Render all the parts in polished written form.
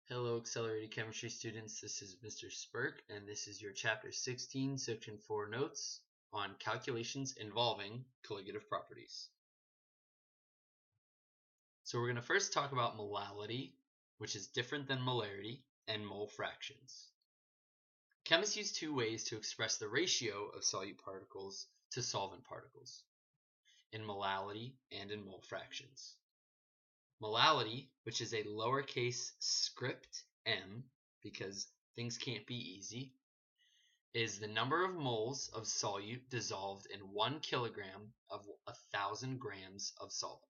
Hello, Accelerated Chemistry students. This is Mr. Spurk, and this is your Chapter 16, Section 4 notes on calculations involving colligative properties. So we're going to first talk about molality, which is different than molarity, and mole fractions. Chemists use two ways to express the ratio of solute particles to solvent particles, in molality and in mole fractions. Molality, which is a lowercase script m, because things can't be easy, is the number of moles of solute dissolved in 1 kilogram of 1,000 grams of solvent.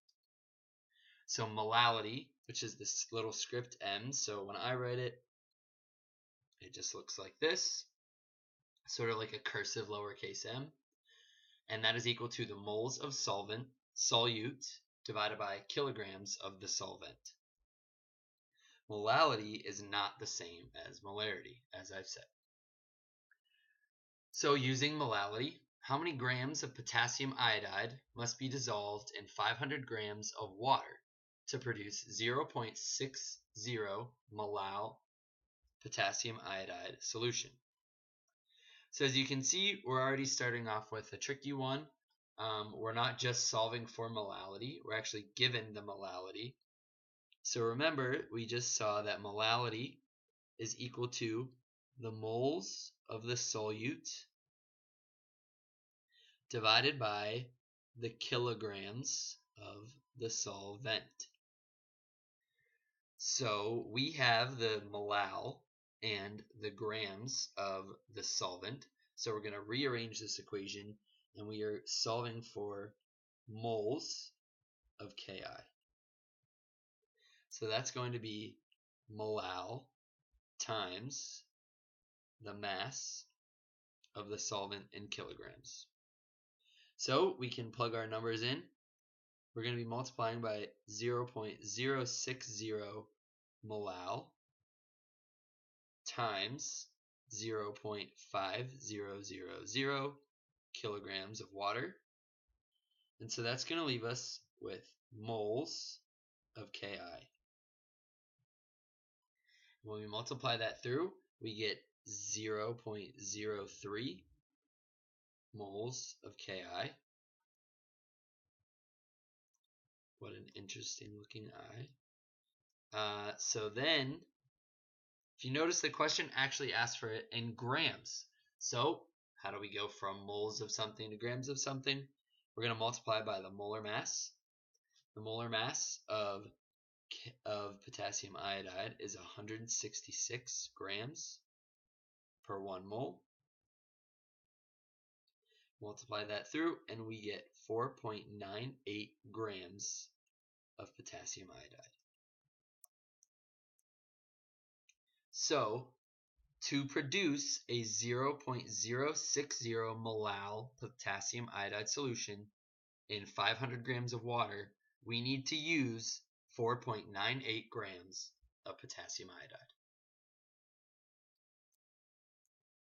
So molality, which is this little script m, so when I write it, it just looks like this, sort of like a cursive lowercase m, and that is equal to the moles of solute, divided by kilograms of the solvent. Molality is not the same as molarity, as I've said. So using molality, how many grams of potassium iodide must be dissolved in 500 grams of water to produce 0.60 molal potassium iodide solution? So as you can see, we're already starting off with a tricky one. We're not just solving for molality, we're actually given the molality. So remember, we just saw that molality is equal to the moles of the solute divided by the kilograms of the solvent. So we have the molal and the grams of the solvent. So we're going to rearrange this equation, and we are solving for moles of Ki. So that's going to be molal times the mass of the solvent in kilograms. So we can plug our numbers in. We're going to be multiplying by 0.060 molal times 0.5000 kilograms of water. And so that's going to leave us with moles of Ki. When we multiply that through, we get 0.03 moles of Ki. What an interesting looking eye. So then, if you notice, the question actually asks for it in grams. So how do we go from moles of something to grams of something? We're going to multiply by the molar mass. The molar mass of potassium iodide is 166 grams per 1 mole. Multiply that through, and we get 4.98 grams of potassium iodide. So, to produce a 0.060 molal potassium iodide solution in 500 grams of water, we need to use 4.98 grams of potassium iodide.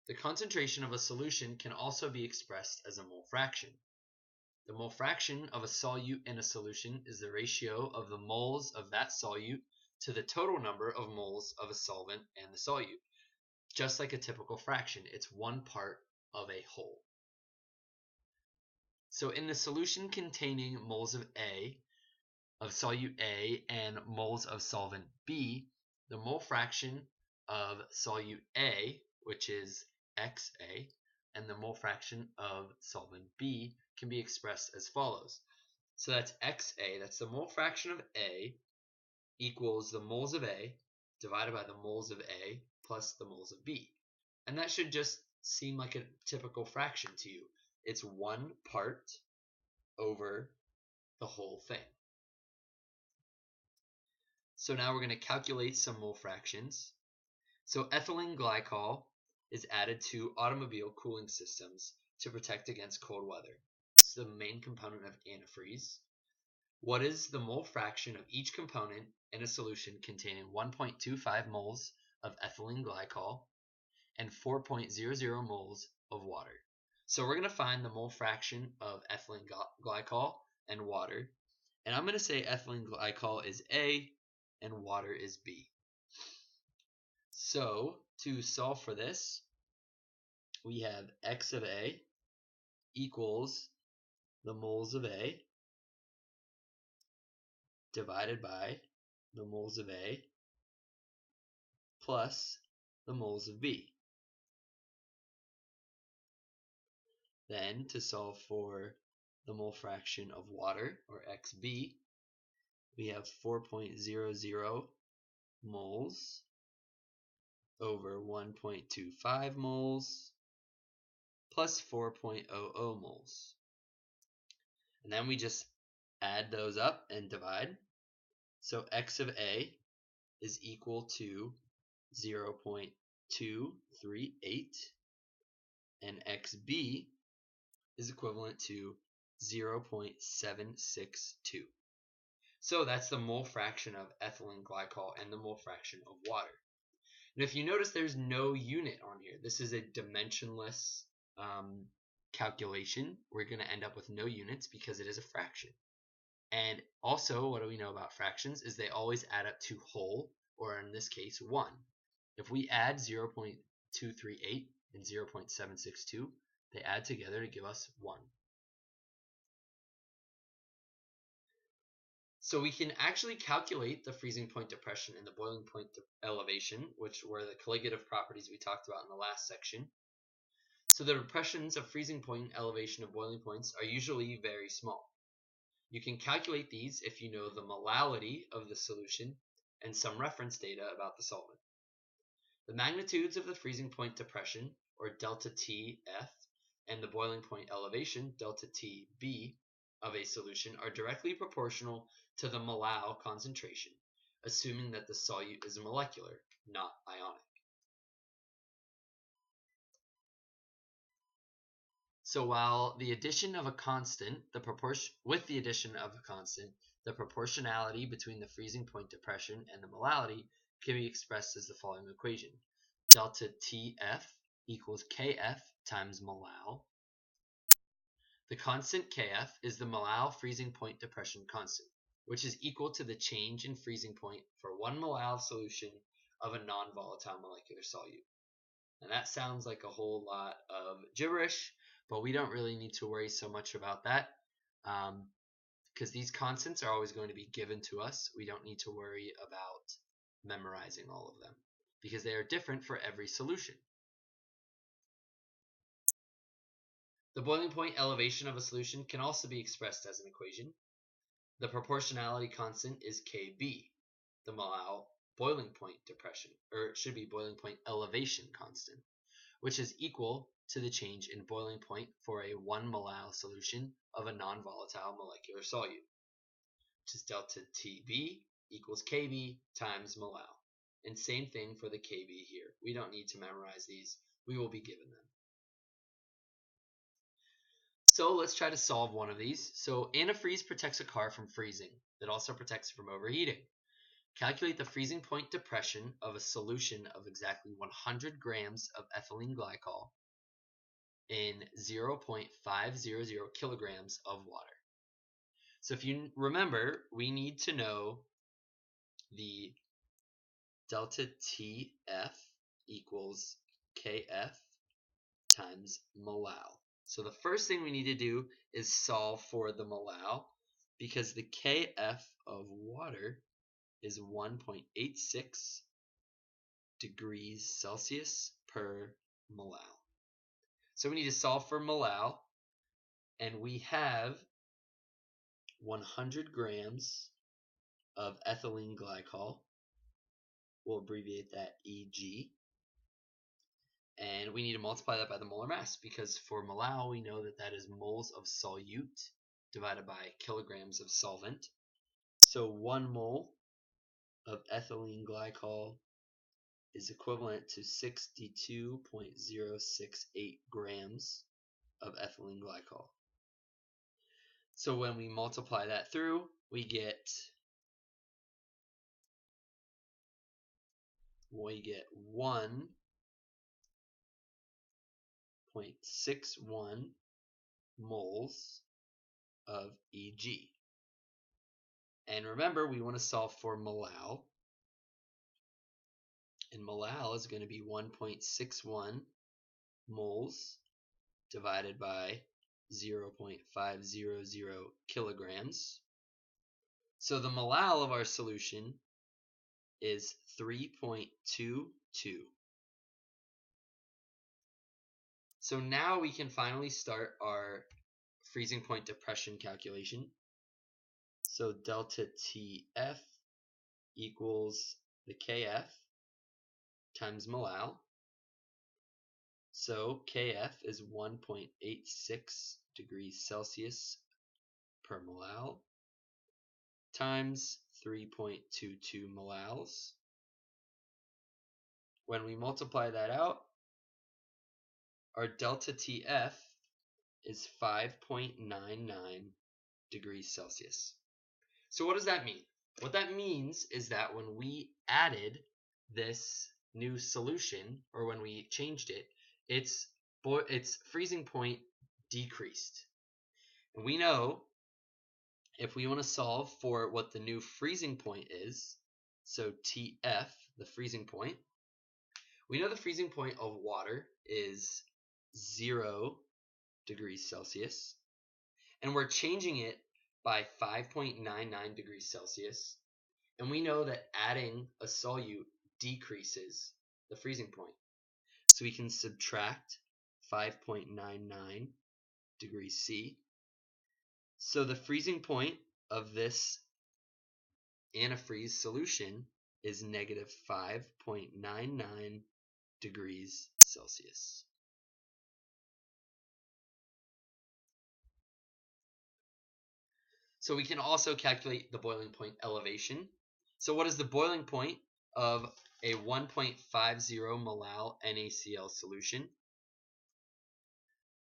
The concentration of a solution can also be expressed as a mole fraction. The mole fraction of a solute in a solution is the ratio of the moles of that solute to the total number of moles of a solvent and the solute. Just like a typical fraction, it's one part of a whole. So in the solution containing moles of solute A and moles of solvent B, the mole fraction of solute A, which is XA, and the mole fraction of solvent B can be expressed as follows. So that's XA, that's the mole fraction of A, equals the moles of A divided by the moles of A plus the moles of B. And that should just seem like a typical fraction to you. It's one part over the whole thing. So now we're going to calculate some mole fractions. So ethylene glycol is added to automobile cooling systems to protect against cold weather. It's the main component of antifreeze. What is the mole fraction of each component in a solution containing 1.25 moles of ethylene glycol and 4.00 moles of water? So we're going to find the mole fraction of ethylene glycol and water. And I'm going to say ethylene glycol is A and water is B. So to solve for this, we have x of A equals the moles of A divided by the moles of A plus the moles of B. Then to solve for the mole fraction of water, or xB, we have 4.00 moles over 1.25 moles plus 4.00 moles. And then we just add those up and divide. So x of A is equal to 0.238 and xB is equivalent to 0.762. So that's the mole fraction of ethylene glycol and the mole fraction of water. And if you notice, there's no unit on here. This is a dimensionless calculation. We're going to end up with no units because it is a fraction. And also, what do we know about fractions is they always add up to whole, or in this case, 1. If we add 0.238 and 0.762, they add together to give us 1. So we can actually calculate the freezing point depression and the boiling point elevation, which were the colligative properties we talked about in the last section. So the depressions of freezing point and elevation of boiling points are usually very small. You can calculate these if you know the molality of the solution and some reference data about the solvent. The magnitudes of the freezing point depression, or delta TF, and the boiling point elevation, delta TB, of a solution are directly proportional to the molal concentration, assuming that the solute is molecular, not ionic. So while the addition of a constant, the proportionality between the freezing point depression and the molality can be expressed as the following equation. Delta TF equals KF times molal. The constant Kf is the molal freezing point depression constant, which is equal to the change in freezing point for 1 molal solution of a non-volatile molecular solute. And that sounds like a whole lot of gibberish, but we don't really need to worry so much about that because these constants are always going to be given to us. We don't need to worry about memorizing all of them because they are different for every solution. The boiling point elevation of a solution can also be expressed as an equation. The proportionality constant is Kb, the molal boiling point depression, or it should be boiling point elevation constant, which is equal to the change in boiling point for a 1 molal solution of a non-volatile molecular solute, which is delta Tb equals Kb times molal. And same thing for the Kb here. We don't need to memorize these. We will be given them. So let's try to solve one of these. So antifreeze protects a car from freezing. It also protects it from overheating. Calculate the freezing point depression of a solution of exactly 100 grams of ethylene glycol in 0.500 kilograms of water. So if you remember, we need to know the delta TF equals KF times molal. So the first thing we need to do is solve for the molal because the KF of water is 1.86 degrees Celsius per molal. So we need to solve for molal, and we have 100 grams of ethylene glycol. We'll abbreviate that EG. And we need to multiply that by the molar mass because for molal we know that that is moles of solute divided by kilograms of solvent. So 1 mole of ethylene glycol is equivalent to 62.068 grams of ethylene glycol. So when we multiply that through, we get 1.61 moles of Eg. And remember, we want to solve for molal. And And molal is going to be 1.61 moles divided by 0.500 kilograms. So the molal of our solution is 3.22. So now we can finally start our freezing point depression calculation. So delta TF equals the KF times molal. So KF is 1.86 degrees Celsius per molal times 3.22 molals. When we multiply that out, our delta TF is 5.99 degrees Celsius. So what does that mean? What that means is that when we added this new solution, or when we changed it, its freezing point decreased. And we know if we want to solve for what the new freezing point is, so TF, the freezing point, we know the freezing point of water is 0 degrees Celsius, and we're changing it by 5.99 degrees Celsius, and we know that adding a solute decreases the freezing point. So we can subtract 5.99 degrees C. So the freezing point of this antifreeze solution is negative 5.99 degrees Celsius. So we can also calculate the boiling point elevation. So what is the boiling point of a 1.50 molal NaCl solution?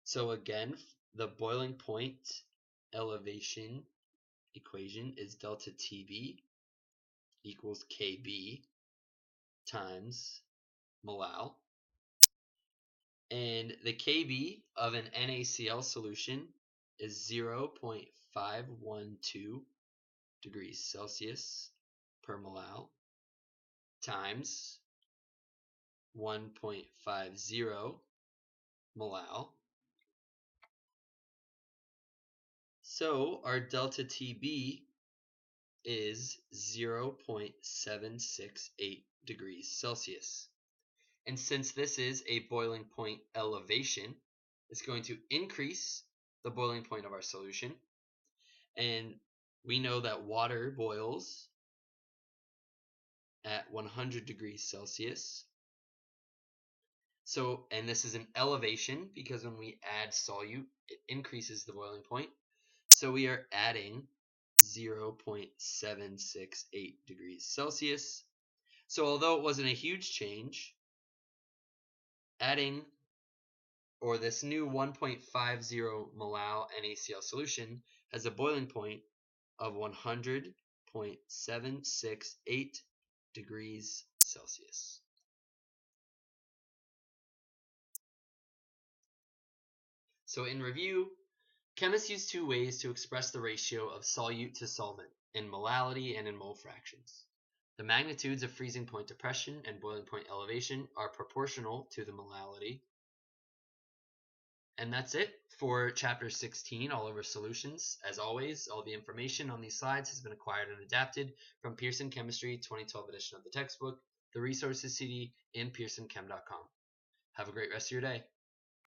So again, the boiling point elevation equation is delta Tb equals Kb times molal. And the Kb of an NaCl solution is 0.512 degrees Celsius per molal times 1.50 molal. So our delta Tb is 0.768 degrees Celsius. And since this is a boiling point elevation, it's going to increase the boiling point of our solution. And we know that water boils at 100 degrees Celsius. So, and this is an elevation because when we add solute, it increases the boiling point. So we are adding 0.768 degrees Celsius. So although it wasn't a huge change, adding or this new 1.50 molal NaCl solution has a boiling point of 100.768 degrees Celsius. So in review, chemists use two ways to express the ratio of solute to solvent, in molality and in mole fractions. The magnitudes of freezing point depression and boiling point elevation are proportional to the molality. And that's it for chapter 16, all over solutions. As always, all the information on these slides has been acquired and adapted from Pearson Chemistry 2012 edition of the textbook, the resources CD, and pearsonchem.com. Have a great rest of your day.